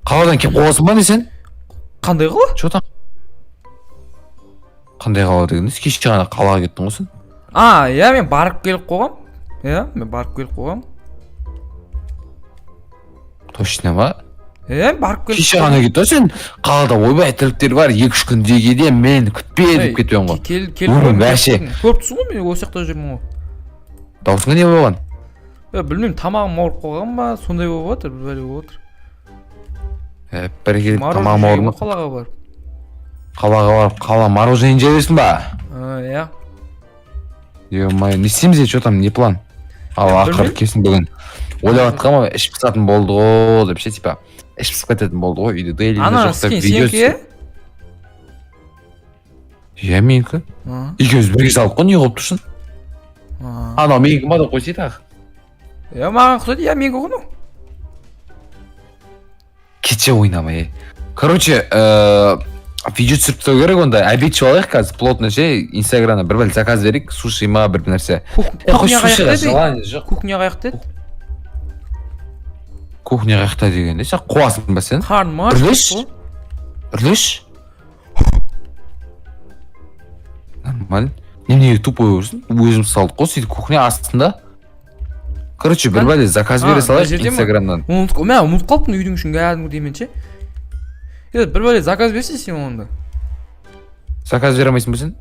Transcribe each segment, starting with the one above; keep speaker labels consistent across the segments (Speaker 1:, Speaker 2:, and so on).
Speaker 1: Қаладан келіп қоясың ба не сен?
Speaker 2: Қандай қала?
Speaker 1: Че там? Қандай қала дегенде? Кеше ғана қалаға кеттің ғой сен?
Speaker 2: Иә, мен барып келіп қойғам.
Speaker 1: Точно ба?
Speaker 2: Иә, барып келіп.
Speaker 1: Кеше ғана кеттің сен? Қалада ойбай тірліктер бар, 2-3 күндегі де мен күтпе деп кетуен ғой.
Speaker 2: Көріп тұрсың ғой, мен осы жақта жүрмін ғой.
Speaker 1: Даусыңа не болған?
Speaker 2: Білмеймін, тамағым ауырып қалған ба, сондай болып отыр, бір бәле болып отыр.
Speaker 1: Бір келіп тамағым ауырып ма?
Speaker 2: Қалаға барып.
Speaker 1: Қалаға барып, қала мороженое жебесің ба?
Speaker 2: Иә.
Speaker 1: Ё-моё, не істейміз, что там, не план? Ақыры кесін бүгін ойлап жатқам ғой, іш пысатын болды ғой деп ше, типа іш пысып кететін болды ғой үйде дейлі
Speaker 2: сенікі?
Speaker 1: Иә, менікі. Екеуміз бірге салып қой, не қылып тұрсың? Анау менікі ма да қойсай тағы.
Speaker 2: Иә, маған құсайды, иә, менікі ғой.
Speaker 1: Кеше ойнамай. Короче, видео түсіріп тастау керек онда. Обед ішіп алайық қазір плотно ше, инстаграмда бір бәле заказ берейік, суши ма бір нәрсе.
Speaker 2: Кухня қаяқта еді?
Speaker 1: Кухня қаяқта дегенде сен қуасың ба сен?
Speaker 2: Қарным аш.
Speaker 1: Үрлеш? Нормально. Неменеге тупой өрсін? Өзім салдық қой, сөйтіп кухня астында. Короче, бір бәле заказ бере салайық инстаграмнан.
Speaker 2: Мен ұмытып қалыппын үйдің үшін кәдімгідей мен ше. Бір бәле заказ берсей сен онда.
Speaker 1: Заказ бере алмайсың ба сен?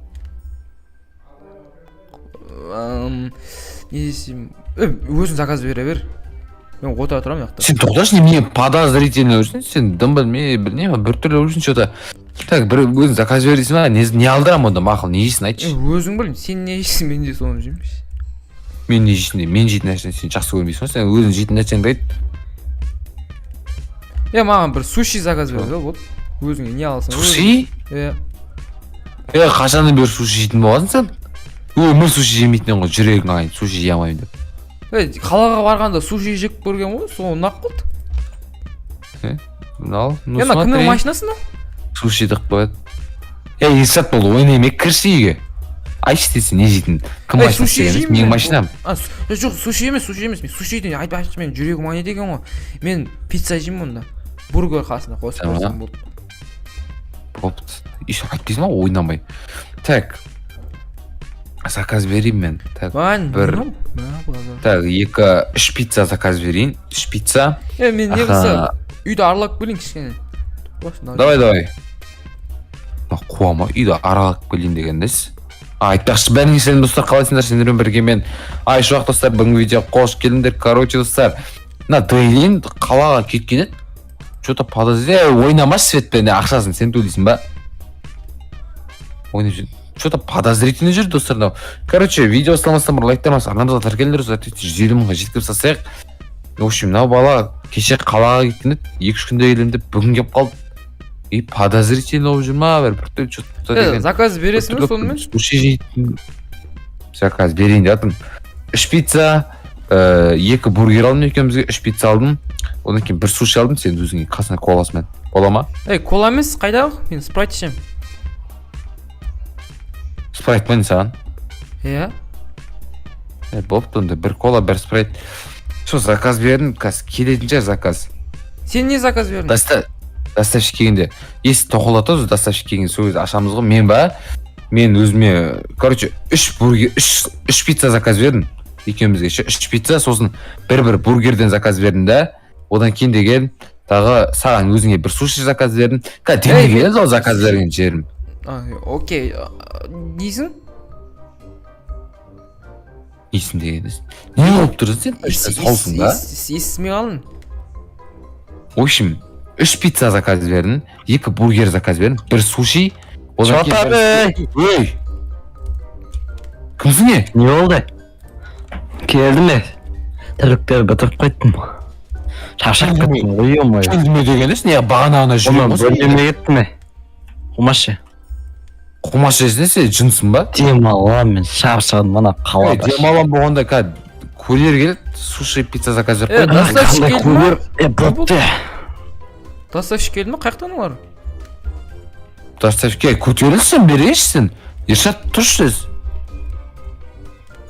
Speaker 2: Не десем, өзің заказ бере бер. Мен отыра тұрам яқта.
Speaker 1: Сен тоқташы, немене подозрительно өрсің? Сен дым білмеймін, бір түрлі өрсің что-то. Так, бір өзің заказ бересің ба? Не алдырам онда мақыл, не жейсің айтшы?
Speaker 2: Өзің білім, сен не жейсің, мен де соны жеймін.
Speaker 1: Мен не жейсің де, мен жейтін нәрсені сен жақсы көрмейсің ғой, сен өзің жейтін нәрсеңді айт.
Speaker 2: Маған бір суши заказ бер, болды. Өзіңе не аласың?
Speaker 1: Суши?
Speaker 2: Иә.
Speaker 1: Қашаннан бері суши жейтін болғансың сен? Өмір суши жемейтінен ғой, жүрегің айын, суши жей алмаймын деп.
Speaker 2: Қалаға барғанда суши жеп көрген ғой, сол ұнап қалды.
Speaker 1: Ал, ну
Speaker 2: смотри. Кімнің машинасы?
Speaker 1: Суши дық қояды. Есат болды, ойнайме, кірші үйге. Айшы десе не жейтін? Кім машинасы деген? Менің машинам.
Speaker 2: Жоқ, суши емес. Мен суши дейін айтпақшы, мен жүрегім айны деген ғой. Мен пицца жеймін онда. Бургер қасына қосып қойсам болды.
Speaker 1: Бопты. Еще айтпайсың ба, ойнамай. Так. Заказ берейін мен. Так, 2-3 пицца заказ берейін. 3 пицца.
Speaker 2: Мен не қылса, үйді аралап келейін кішкене.
Speaker 1: Давай. Қуама, үйді аралап келейін дегендес. Айтпақшы, бәріңе сәлем достар, қалайсыңдар, сендермен бірге мен. Шуақ достар, бүгін видео қош келіңдер. Короче достар, Дейлин қалаға кеткен еді. Что-то подозреваю, ойнамас светпен ақшасын сен төлейсің ба? Ойнап жүр. Что-то подозрительный жүр достар. Короче, видео салмастан бір лайктармас, арнамызға тіркелдер, 150 мыңға жеткізіп сасайық. В общем, мынау бала кеше қалаға кеткен еді, 2-3 күнде келем деп бүгін келіп қалды. Подозрительно болып жүр ма? Бір что-то деген.
Speaker 2: Заказ бересің бе сонымен?
Speaker 1: Суши жейтін. Заказ берейін деп жатырмын. 3 пицца, 2 бургер алдым екеумізге, 3 пицца алдым. Одан кейін 1 суши алдым, сен өзіңе қасына кола аласың мен. Бола ма?
Speaker 2: Кола емес, қайда? Мен спрайт ішем.
Speaker 1: Спрайт мен саған?
Speaker 2: Иә.
Speaker 1: Бопты онда, 1 кола, 1 спрайт. Что, заказ бердім, келетінше заказ.
Speaker 2: Сен не заказ бердің?
Speaker 1: Доставщик келгенде. Есі тоқылдата өзі доставщик келгенде сол кезде ашамыз ғой. Мен ба? Мен өзіме, короче, 3 пицца заказ бердім. Екеумізге 3 пицца, сосын бір бургерден заказ бердім да. Одан кейін деген тағы саған өзіңе 1 суши заказ бердім. Денег келеді ол заказ берген жерім.
Speaker 2: Окей. Несің?
Speaker 1: Несің дегенде? Не болып тұрсың сен? Солсың да?
Speaker 2: Есіме қалын.
Speaker 1: В общем, 3 пицца заказ бердім, 2 бургер заказ бердім, 1 суши.
Speaker 3: Ой!
Speaker 1: Кімсің не?
Speaker 3: Не болды? Келді ме? Тірліктер бітіріп қойттым. Шаршап кеттім, ойым-ой.
Speaker 1: Келді дегенде, не бағана жүрем осы?
Speaker 3: Бөлмеме кетті ме? Қумашы.
Speaker 1: Қумашы есіне сен жынсың ба?
Speaker 3: Демалам мен, шаршадым мана қалада.
Speaker 1: Демалам болғанда курьер келеді, суши пицца заказ беріп қойды.
Speaker 2: Доставщик келді ма?
Speaker 3: Бопты.
Speaker 2: Доставщик келді ма? Қаяқтан олар?
Speaker 1: Доставщикке көтерілсін, берейшісін. Ершат, тұршы сіз.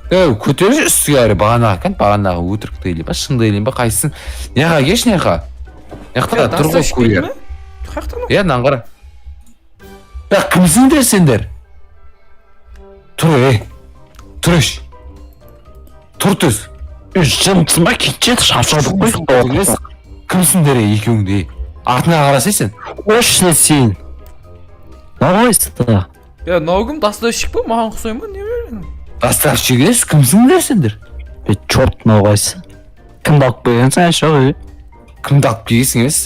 Speaker 1: көтеріңші үстіге әрі бағанағы екен, бағанағы өтірік дейлей ба, шын дейлей ба, қайсың? Неға кеш, неға? Неқта тұр ғой көрер. Е, мынаны қара. Кімсіңдер сендер? Тұр, тұр еш. Тұр түз.
Speaker 3: Жымсыма кетшеді шапшадық қой.
Speaker 1: Кімсіңдер екеуіңде? Артына қарасайсың?
Speaker 3: Ошны сен. Нағайсың?
Speaker 2: Наугім доставщик па? Маған құсай ма? Не бердің?
Speaker 1: Доставщик ес, кімсіңдер сендер?
Speaker 3: Чорт нағайсың. Кімді алып келгенсің әші?
Speaker 1: Кімді алып келгенсің емес?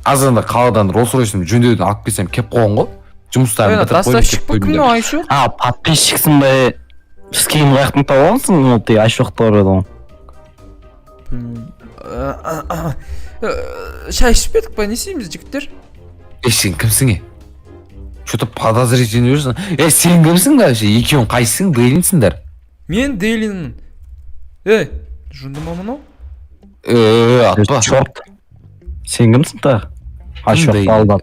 Speaker 1: Азғанда қаладан Rolls-Royce'ым жөндеуден алып келсем кеп қойған ғой. Жұмыстарын бітіріп қойдым.
Speaker 2: Доставщик па? Кімді Айшоқ?
Speaker 3: Подписчиксің ба? Біз кейін қаяқтың тауғансың? Ол тек Айшоқтар еді ғой.
Speaker 2: Шай ішіп едік па? Не істейміз жігіттер?
Speaker 1: Сен кімсің? Что-то подозрительный жүрсің. Сен кімсің да? Екеуің қайсың? Дейлінсіңдер?
Speaker 2: Мен Дейлинмін. Жынды ма мынау?
Speaker 1: Атпа.
Speaker 3: Чорт. Сен кімсің та? Айшоқты алдан.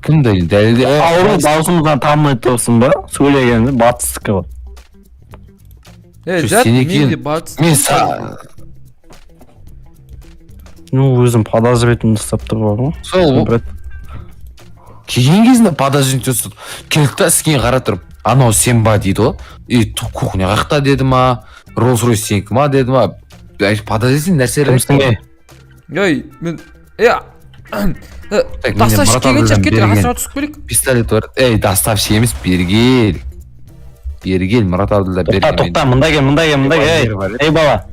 Speaker 1: Кім Дейлин? Дәлелде.
Speaker 3: Ауру даусымыздан танымай тұрсың ба? Сөйлегенде батыстыққа бар.
Speaker 2: Жат, мен де батыс.
Speaker 1: Мен са...
Speaker 3: Өзім подозретімді ұстап тұр бар ғой.
Speaker 1: Сол ғой. Келген кезінде подозрительный ұстап. Келікті іскен қара тұрып. Анау сен ба дейді ғой. Кухня қақта деді ма? Rolls-Royce сенікі ма деді ма? Подозрительный нәрселер.
Speaker 3: Кімсің бе?
Speaker 2: Мен... Доставщик келген жақ кетір, асыра түсіп келік.
Speaker 1: Пистолет бар. Доставщик емес, бергел. Бергел, Мұрат Абдулда бергел.
Speaker 3: Тоқта, мұнда кел. Ей бала.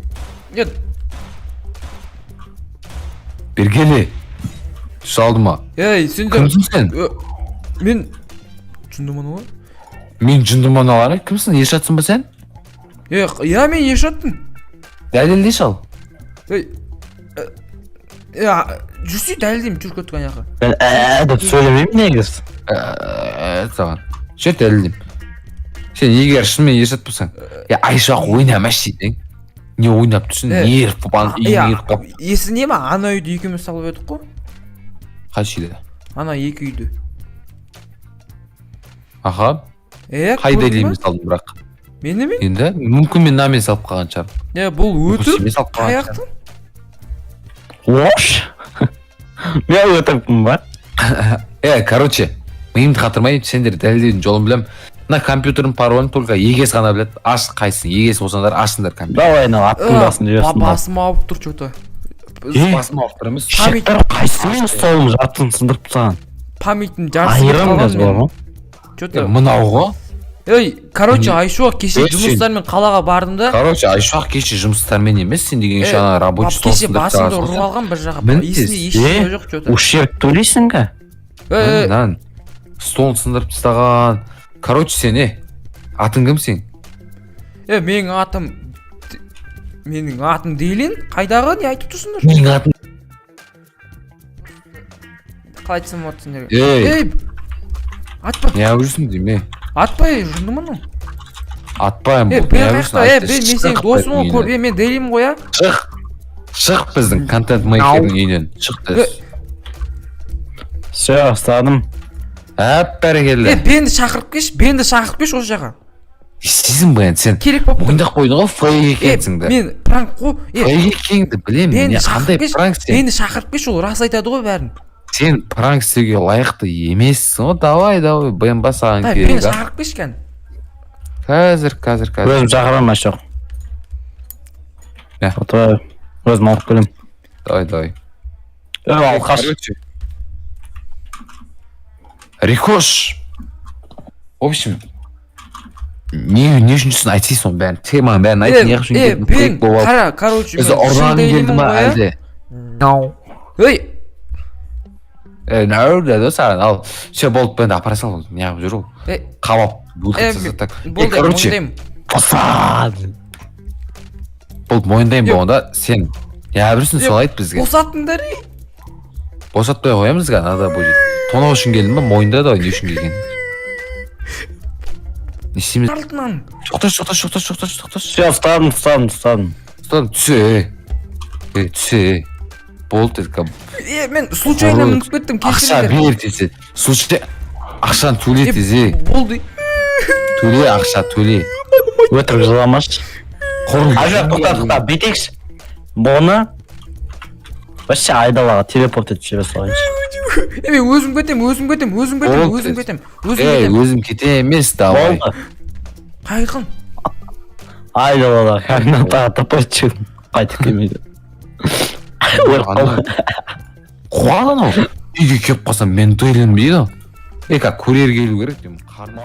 Speaker 1: Бергелі. Шалды ма?
Speaker 2: Сендер...
Speaker 1: Кімсің сен?
Speaker 2: Мен... Жындыман ғой?
Speaker 1: Мен жындыман алары? Кімсің? Ешатсың ба сен?
Speaker 2: Мен ешаттым.
Speaker 1: Дәлелдей шал.
Speaker 2: Жүрсей дәлелдеймін, жүріп көткен яқы.
Speaker 3: Мен деп сөйлемеймін негіз.
Speaker 1: Саған. Шет дәлелдеймін. Сен егер шынымен ешат болсаң, Айшақ ойнамаш дейдің. Не ойнап түсін, не еріп
Speaker 2: Есіне ма, ана үйді екеуміз салып өдік қой?
Speaker 1: Қайшы еді?
Speaker 2: Ана екі үйді.
Speaker 1: Аха. Қай дәлелейміз салдым бірақ.
Speaker 2: Мені ме?
Speaker 1: Енді, мүмкін мен намен салып қалған шығар.
Speaker 2: Бұл өтіп, қаяқтың?
Speaker 3: Ош? Мен өтіппін ба?
Speaker 1: Короче, миымды қатырмай, сендер дәлелдеудің жолын білем. Мына компьютердің паролын только егес ғана білет. Аш қайсын, егес болсаңдар ашыңдар компьютер.
Speaker 3: Давай, аттың басын жіберсін.
Speaker 2: Басым ауып тұр что-то.
Speaker 1: Басым ауып тұр емес.
Speaker 3: Шектер қайсымен ұстауым жартын сындырып тастаған.
Speaker 2: Памятін жарсы
Speaker 3: қалған мен.
Speaker 2: Что-то.
Speaker 1: Мынау ғой.
Speaker 2: Короче, Айшоқ кеше жұмыстармен қалаға бардым да.
Speaker 1: Короче, Айшоқ кеше жұмыстармен емес, сен деген шана рабочий стол
Speaker 2: сындырып тастаған. Кеше басымды ұрып алған бір жаққа. Есінде ештеңе жоқ что-то.
Speaker 3: Ущерб төлейсің ға?
Speaker 1: Столын сындырып тастаған. Короче, сен атың кім сен?
Speaker 2: Менің атым Дейлин. Қайдағы не айтып тұрсыңдар?
Speaker 1: Менің атым...
Speaker 2: Қалай айтсам атсыңдар? Атпа.
Speaker 1: Не жүрсің дейме?
Speaker 2: Атпай, жынды мұны?
Speaker 1: Атпайым бұл.
Speaker 2: Мен сен досым ол көр, мен Дейлин ғой,
Speaker 1: Шық біздің контент мейкердің үйінен. Шық дәс.
Speaker 3: Все, ұстадым.
Speaker 1: Бәрекелді.
Speaker 2: Бенді шақырып кеш осы жаққа.
Speaker 1: Сізің бәйін, сен
Speaker 2: керек болып
Speaker 1: ойындақ қойды ғой, фейк екенсің да.
Speaker 2: Мен пранк қой.
Speaker 1: Фейк екеніңді білемін, қандай пранк сен.
Speaker 2: Бенді шақырып кеш, ол рас айтады ғой бәрін.
Speaker 1: Сен пранк істеуге лайықты емессің ғой, давай, бәйін басаған керек.
Speaker 2: Бенді шақырып кеш кән.
Speaker 1: Қазір.
Speaker 3: Өзім шақырам Айшоқ. Өзім алып келем.
Speaker 1: Давай.
Speaker 3: Алқаш.
Speaker 1: Рикош. В общем, не үшіншісін айтсайсын бәрін, теманың бәрін айт, не үшін келдің фейк болып алып.
Speaker 2: Короче,
Speaker 1: өзі орнаған келді ма әлде? Деді саған, ал все болды бәрінді апара сал, не қып жүр ол. Қабап, бұлқытсыз так.
Speaker 2: Болды,
Speaker 1: Босады. Болды, мойындайын болғанда, сен не бірсін сол айт бізге.
Speaker 2: Босаттыңдар,
Speaker 1: Босатпай қоямыз ға, нада бұл жет. Тонау үшін келдің ба, мойында да не үшін келген. Не істейміз?
Speaker 2: Артынан.
Speaker 1: Тоқташ.
Speaker 3: Все, ұстадым.
Speaker 1: Түсе. Болды дедік.
Speaker 2: Мен случайно мүніп кеттім,
Speaker 1: ақша бер десе. Ақшаны төле дезе.
Speaker 2: Болды.
Speaker 1: Төле, ақша төле.
Speaker 3: Өтірік жыламаш. Ажа тоқта бүйтейікші. Бұны вообще айдалаға телепорт етіп жібере салайыншы.
Speaker 2: Мен өзім кетем, өзім кетем, өзім кетем,
Speaker 1: Болды.
Speaker 2: өзім кетем, өзім
Speaker 1: Ей,
Speaker 2: кетем.
Speaker 1: өзім кете емес, давай.
Speaker 3: Болды.
Speaker 2: Қайқын.
Speaker 3: Айдалаға координатаға тапап шығып қайтып келмейді.
Speaker 1: Қуалан ау. Үйге кеп қалсам мен тойленбейді. Ей, как курьер келу керек деймін. Қарны